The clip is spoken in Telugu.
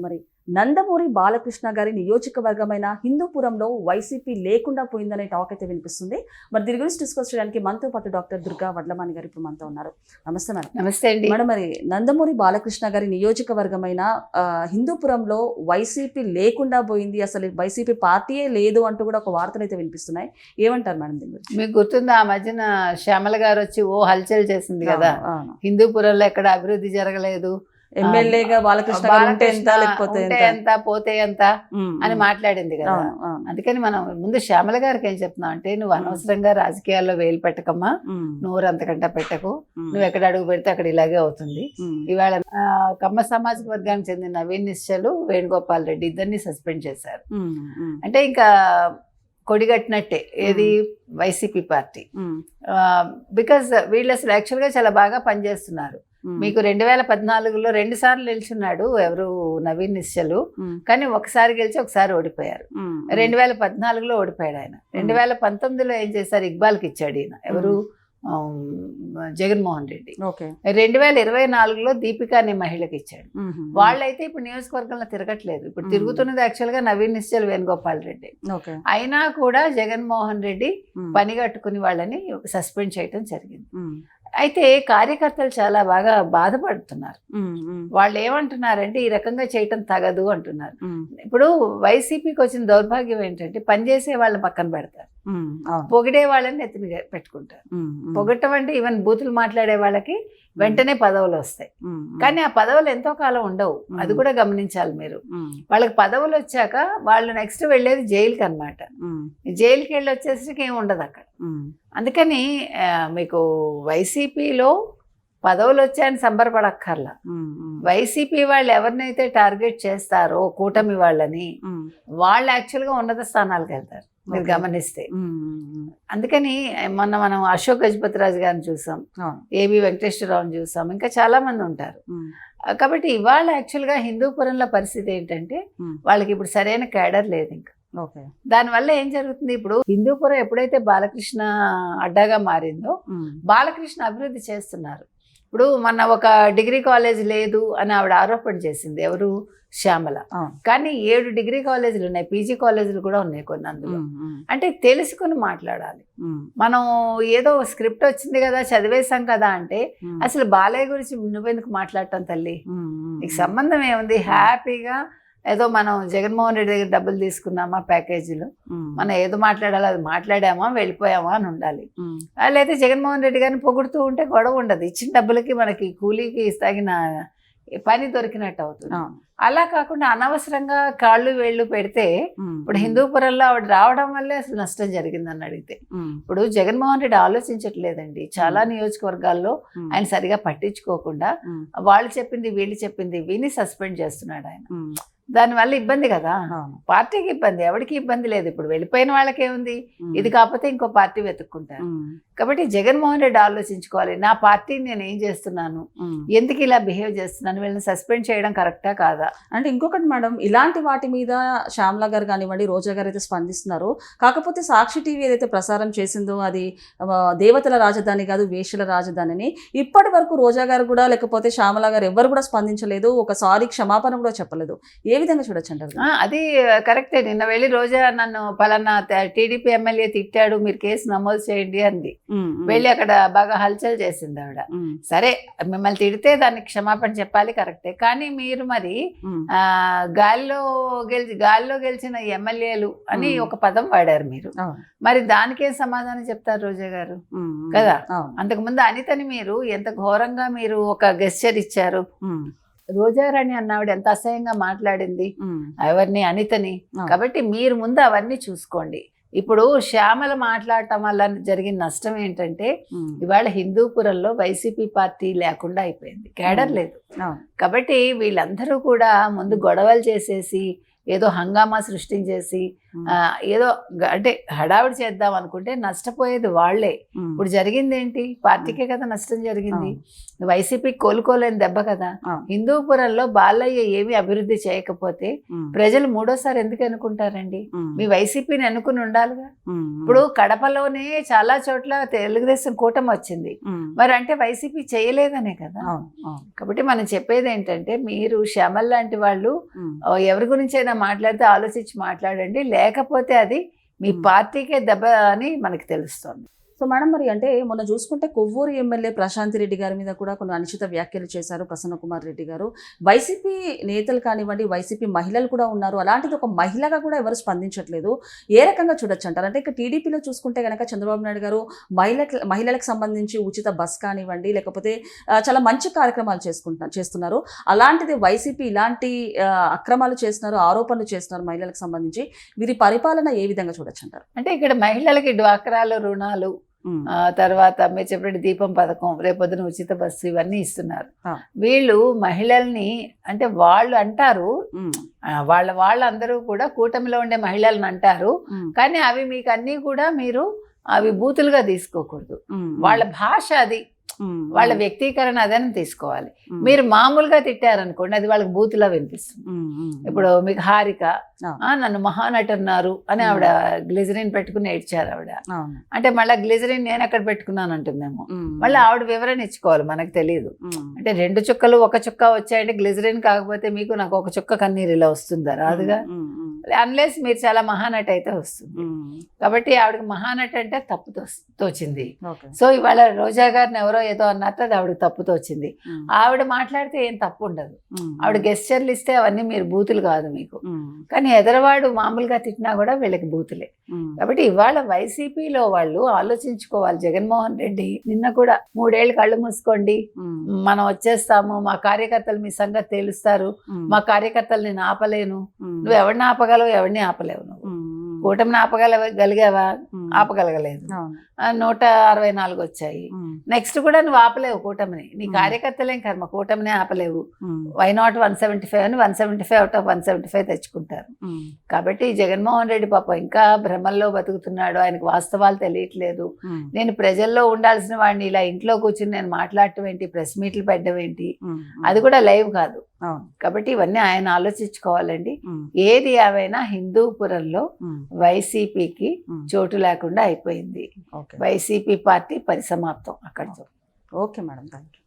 మరి నందమూరి బాలకృష్ణ గారి నియోజకవర్గమైన హిందూపురంలో వైసీపీ లేకుండా పోయిందనే టాక్ అయితే వినిపిస్తుంది. మరి దీని గురించి డిస్కస్ చేయడానికి మనతో పాటు డాక్టర్ దుర్గా వడ్లమాని గారు ఇప్పుడు మనతో ఉన్నారు. నమస్తే మేడం. నమస్తే అండి మేడం. మరి నందమూరి బాలకృష్ణ గారి నియోజకవర్గమైన హిందూపురంలో వైసీపీ లేకుండా పోయింది, అసలు వైసీపీ పార్టీయే లేదు అంటూ కూడా ఒక వార్తలు అయితే వినిపిస్తున్నాయి. ఏమంటారు మేడం దీని గురించి? మీకు గుర్తుందా, ఆ మధ్యన శ్యామల గారు వచ్చి హల్చల్ చేసింది కదా, హిందూపురంలో ఎక్కడ అభివృద్ధి జరగలేదు, ఎమ్మెల్యేగా బాలకృష్ణ ఉంటే ఎంత లేకపోతే ఎంత పోతే ఎంత అని మాట్లాడింది కదా. అందుకని మనం ముందు శ్యామల గారికి ఏం చెప్తున్నాం అంటే, నువ్వు అనవసరంగా రాజకీయాల్లో వేలు పెట్టకమ్మా, నోరు అంతకంటా పెట్టకు, నువ్వు ఎక్కడ అడుగు పెడితే అక్కడ ఇలాగే అవుతుంది. ఇవాళ కమ్మ సామాజిక వర్గానికి చెందిన నవీన్ నిశ్చలు, వేణుగోపాల్ రెడ్డి ఇద్దరిని సస్పెండ్ చేశారు. అంటే ఇంకా కొడిగట్టినట్టే ఏది వైసీపీ పార్టీ. బికాజ్ వీళ్ళు అసలు యాక్చువల్గా చాలా బాగా పనిచేస్తున్నారు. మీకు 2014లో 2 సార్లు నిల్చున్నాడు ఎవరు, నవీన్ నిశ్చలు. కానీ ఒకసారి గెలిచి ఒకసారి ఓడిపోయారు. 2014లో ఓడిపోయాడు ఆయన. 2019లో ఏం చేశారు, ఇక్బాల్కి ఇచ్చాడు ఈయన, ఎవరు, జగన్మోహన్ రెడ్డి. 2024లో దీపిక అనే మహిళకి ఇచ్చాడు. వాళ్ళైతే ఇప్పుడు నియోజకవర్గంలో తిరగట్లేదు. ఇప్పుడు తిరుగుతున్నది యాక్చువల్గా నవీన్ నిశ్చల్, వేణుగోపాల్ రెడ్డి. అయినా కూడా జగన్మోహన్ రెడ్డి పని కట్టుకుని వాళ్ళని సస్పెండ్ చేయటం జరిగింది. అయితే కార్యకర్తలు చాలా బాగా బాధపడుతున్నారు. వాళ్ళు ఏమంటున్నారంటే, ఈ రకంగా చేయటం తగదు అంటున్నారు. ఇప్పుడు వైసీపీకి వచ్చిన దౌర్భాగ్యం ఏంటంటే, పనిచేసే వాళ్ళని పక్కన పెడతారు, పొగిడే వాళ్ళని ఎత్తుని పెట్టుకుంటారు. పొగట్టం అంటే ఈవెన్ బూతులు మాట్లాడే వాళ్ళకి వెంటనే పదవులు వస్తాయి. కానీ ఆ పదవులు ఎంతో కాలం ఉండవు, అది కూడా గమనించాలి మీరు. వాళ్ళకి పదవులు వచ్చాక వాళ్ళు నెక్స్ట్ వెళ్ళేది జైలుకి అనమాట. జైలుకి వెళ్ళి వచ్చేసరికి ఏమి ఉండదు అక్కడ. అందుకని మీకు వైసీపీలో పదవులు వచ్చాయని సంబరపడక్కర్లా. వైసీపీ వాళ్ళు ఎవరినైతే టార్గెట్ చేస్తారో కూటమి వాళ్ళని, వాళ్ళు యాక్చువల్గా ఉన్నత స్థానాలకు వెళ్తారు మీరు గమనిస్తే. అందుకని మనం అశోక్ గజపతిరాజు గారిని చూసాం, ఏబి వెంకటేశ్వరరావుని చూసాం, ఇంకా చాలా మంది ఉంటారు. కాబట్టి ఇవాళ యాక్చువల్గా హిందూపురంలో పరిస్థితి ఏంటంటే, వాళ్ళకి ఇప్పుడు సరైన క్యాడర్ లేదు. ఇంకా దానివల్ల ఏం జరుగుతుంది, ఇప్పుడు హిందూపురం ఎప్పుడైతే బాలకృష్ణ అడ్డాగా మారిందో, బాలకృష్ణ అభివృద్ధి చేస్తున్నారు. ఇప్పుడు మన ఒక డిగ్రీ కాలేజ్ లేదు అని ఆవిడ ఆరోపణ చేసింది, ఎవరు, శ్యామల. కానీ 7 డిగ్రీ కాలేజీలు ఉన్నాయి, పీజీ కాలేజీలు కూడా ఉన్నాయి కొన్ని. అందులో అంటే తెలుసుకుని మాట్లాడాలి. మనం ఏదో స్క్రిప్ట్ వచ్చింది కదా, చదివేశాం కదా అంటే, అసలు బాలయ్య గురించి నువ్వెందుకు మాట్లాడటం తల్లి, నీకు సంబంధం ఏముంది? హ్యాపీగా ఏదో మనం జగన్మోహన్ రెడ్డి దగ్గర డబ్బులు తీసుకున్నామా ప్యాకేజీలో, మనం ఏదో మాట్లాడాలి, అది మాట్లాడామా వెళ్ళిపోయామా అని ఉండాలి. వాళ్ళైతే జగన్మోహన్ రెడ్డి గారిని పొగుడుతూ ఉంటే గొడవ ఉండదు. ఇచ్చిన డబ్బులకి మనకి కూలీకి తగిన పని దొరికినట్టు అవుతుంది. అలా కాకుండా అనవసరంగా కాళ్ళు వేళ్ళు పెడితే, ఇప్పుడు హిందూపురంలో ఆవిడ రావడం వల్లే అసలు నష్టం జరిగిందని అడిగితే, ఇప్పుడు జగన్మోహన్ రెడ్డి ఆలోచించట్లేదండి. చాలా నియోజకవర్గాల్లో ఆయన సరిగా పట్టించుకోకుండా వాళ్ళు చెప్పింది వీళ్ళు చెప్పింది విని సస్పెండ్ చేస్తున్నాడు ఆయన. దానివల్ల ఇబ్బంది కదా, పార్టీకి ఇబ్బంది, ఎవరికి ఇబ్బంది లేదు. ఇప్పుడు వెళ్ళిపోయిన వాళ్ళకి ఏముంది, ఇది కాకపోతే ఇంకో పార్టీ వెతుక్కుంటారు. కాబట్టి జగన్మోహన్ రెడ్డి ఆలోచించుకోవాలి, నా పార్టీని నేను ఏం చేస్తున్నాను, ఎందుకు ఇలా బిహేవ్ చేస్తున్నాను, వీళ్ళని సస్పెండ్ చేయడం కరెక్టా కాదా. అంటే ఇంకొకటి మేడం, ఇలాంటి వాటి మీద శ్యామల గారు కానివ్వండి, రోజా గారు అయితే స్పందిస్తున్నారు. కాకపోతే సాక్షి టీవీ ఏదైతే ప్రసారం చేసిందో అది దేవతల రాజధాని కాదు, వేషల రాజధానిని ఇప్పటి వరకు రోజా గారు కూడా లేకపోతే శ్యామల గారు ఎవరు కూడా స్పందించలేదు, ఒకసారి క్షమాపణ కూడా చెప్పలేదు. ఏ విధంగా చూడొచ్చు అంటారు? అది కరెక్టే. నిన్న వెళ్ళి రోజా నన్ను పలానా టీడీపీ ఎమ్మెల్యే తిట్టాడు, మీరు కేసు నమోదు చేయండి అంది. వెళ్ళి అక్కడ బాగా హల్చల్ చేసింది ఆవిడ. సరే, మిమ్మల్ని తిడితే దానికి క్షమాపణ చెప్పాలి, కరెక్టే. కానీ మీరు మరి గాలిలో గెలిచిన ఎమ్మెల్యేలు అని ఒక పదం వాడారు మీరు. మరి దానికేం సమాధానం చెప్తారు రోజా గారు కదా? అంతకుముందు అనితని మీరు ఎంత ఘోరంగా మీరు ఒక గెస్చర్ ఇచ్చారు. రోజారాణి అన్నావిడ ఎంత అసహ్యంగా మాట్లాడింది ఎవరిని, అనితని. కాబట్టి మీరు ముందు అవన్నీ చూసుకోండి. ఇప్పుడు శ్యామల మాట్లాడటం వల్ల జరిగిన నష్టం ఏంటంటే, ఇవాళ హిందూపురంలో వైసీపీ పార్టీ లేకుండా అయిపోయింది, క్యాడర్ లేదు. కాబట్టి వీళ్ళందరూ కూడా ముందు గొడవలు చేసేసి ఏదో హంగామా సృష్టించేసి ఏదో అంటే హడావిడి చేద్దాం అనుకుంటే నష్టపోయేది వాళ్లే. ఇప్పుడు జరిగింది ఏంటి? పార్టీకే కదా నష్టం జరిగింది. వైసీపీకి కోలుకోలేని దెబ్బ కదా. హిందూపురంలో బాలయ్య ఏమి అభివృద్ధి చేయకపోతే ప్రజలు మూడోసారి ఎందుకు అనుకుంటారండి? మీ వైసీపీని అనుకుని ఉండాలిగా. ఇప్పుడు కడపలోనే చాలా చోట్ల తెలుగుదేశం కూటమి వచ్చింది, మరి అంటే వైసీపీ చేయలేదనే కదా. కాబట్టి మనం చెప్పేది ఏంటంటే, మీరు శ్యామల్ లాంటి వాళ్ళు ఎవరి గురించి అయినా మాట్లాడితే ఆలోచించి మాట్లాడండి, లేకపోతే అది మీ పార్టీకే దెబ్బ అని మనకి తెలుస్తుంది. సో మేడం, మరి అంటే మొన్న చూసుకుంటే కొవ్వూరు ఎమ్మెల్యే ప్రశాంత్ రెడ్డి గారి మీద కూడా కొన్ని అనుచిత వ్యాఖ్యలు చేశారు ప్రసన్న కుమార్ రెడ్డి గారు. వైసీపీ నేతలు కానివ్వండి, వైసీపీ మహిళలు కూడా ఉన్నారు, అలాంటిది ఒక మహిళగా కూడా ఎవరు స్పందించట్లేదు. ఏ రకంగా చూడొచ్చు అంటారు? అంటే ఇక టీడీపీలో చూసుకుంటే కనుక చంద్రబాబు నాయుడు గారు మహిళలకు సంబంధించి ఉచిత బస్ కానివ్వండి, లేకపోతే చాలా మంచి కార్యక్రమాలు చేస్తున్నారు. అలాంటిది వైసీపీ ఇలాంటి అక్రమాలు చేస్తున్నారు, ఆరోపణలు చేస్తున్నారు మహిళలకు సంబంధించి. వీరి పరిపాలన ఏ విధంగా చూడొచ్చు అంటారు? అంటే ఇక్కడ మహిళలకి డ్వాక్రాలు, రుణాలు, తర్వాత మీరు చెప్పినట్టు దీపం పథకం, రేపొద్దున ఉచిత బస్సు, ఇవన్నీ ఇస్తున్నారు. వీళ్ళు మహిళల్ని అంటే వాళ్ళు అంటారు, వాళ్ళందరూ కూడా కూటమిలో ఉండే మహిళలను అంటారు, కానీ అవి మీకు అన్నీ కూడా మీరు అవి బూతులుగా తీసుకోకూడదు. వాళ్ళ భాష అది, వాళ్ళ వ్యక్తీకరణ అదని తీసుకోవాలి. మీరు మామూలుగా తిట్టారనుకోండి, అది వాళ్ళకి బూతులా వినిపిస్తుంది. ఇప్పుడు మీకు హారిక నన్ను మహానటి అన్నారు అని ఆవిడ గ్లిజరిన్ పెట్టుకుని ఏడ్చారు ఆవిడ. అంటే మళ్ళీ గ్లిజరిన్ నేను ఎక్కడ పెట్టుకున్నాను అంటుందేమో. మళ్ళీ ఆవిడ వివరణ ఇచ్చుకోవాలి, మనకు తెలియదు. అంటే 2 చుక్కలు 1 చుక్క వచ్చాయంటే గ్లిజరిన్ కాకపోతే మీకు నాకు 1 చుక్క కన్నీరు ఇలా వస్తుందా? రాదుగా. అన్లెస్ మీరు చాలా మహానటి అయితే వస్తుంది. కాబట్టి ఆవిడకి మహానటి అంటే తప్పు తోచింది. సో ఇవాళ రోజా గారిని ఎవరో ఏదో అన్నట్టు అది ఆవిడకి తప్పు తోచింది. ఆవిడ మాట్లాడితే ఏం తప్పు ఉండదు. ఆవిడ గెస్చర్లు ఇస్తే అవన్నీ మీరు బూతులు కాదు మీకు. కానీ ఎదరవాడు మామూలుగా తిట్టినా కూడా వీళ్ళకి బూతులే. కాబట్టి ఇవాళ వైసీపీలో వాళ్ళు ఆలోచించుకోవాలి. జగన్మోహన్ రెడ్డి నిన్న కూడా 3 ఏళ్ళు కళ్ళు మూసుకోండి, మనం వచ్చేస్తాము, మా కార్యకర్తలు మీ సంగతి తేలుస్తారు, మా కార్యకర్తలు నేను ఆపలేను, నువ్వు ఎవరిని ఆపగలవు, ఎవరిని ఆపలేవు. నువ్వు కూటమిని ఆపగలిగావా? ఆపగలగలేదు. 164 వచ్చాయి. నెక్స్ట్ కూడా నువ్వు ఆపలేవు కూటమిని. నీ కార్యకర్తలేం కర్మ, కూటమినే ఆపలేవు. వై నాట్ 175 అని 175 అవుట్ ఆఫ్ 175 తెచ్చుకుంటారు. కాబట్టి జగన్మోహన్ రెడ్డి పాపం ఇంకా భ్రమల్లో బతుకుతున్నాడు, ఆయనకు వాస్తవాలు తెలియట్లేదు. నేను ప్రజల్లో ఉండాల్సిన వాడిని ఇలా ఇంట్లో కూర్చుని నేను మాట్లాడటం ఏంటి, ప్రెస్ మీట్లు పెట్టడం ఏంటి, అది కూడా లైవ్ కాదు. కాబట్టి ఇవన్నీ ఆయన ఆలోచించుకోవాలండి. ఏది ఏమైనా హిందూపురంలో వైసీపీకి చోటు లేకుండా అయిపోయింది. వైసీపీ పార్టీ పరిసమాప్తం అక్కడితో. Okay madam, thank you.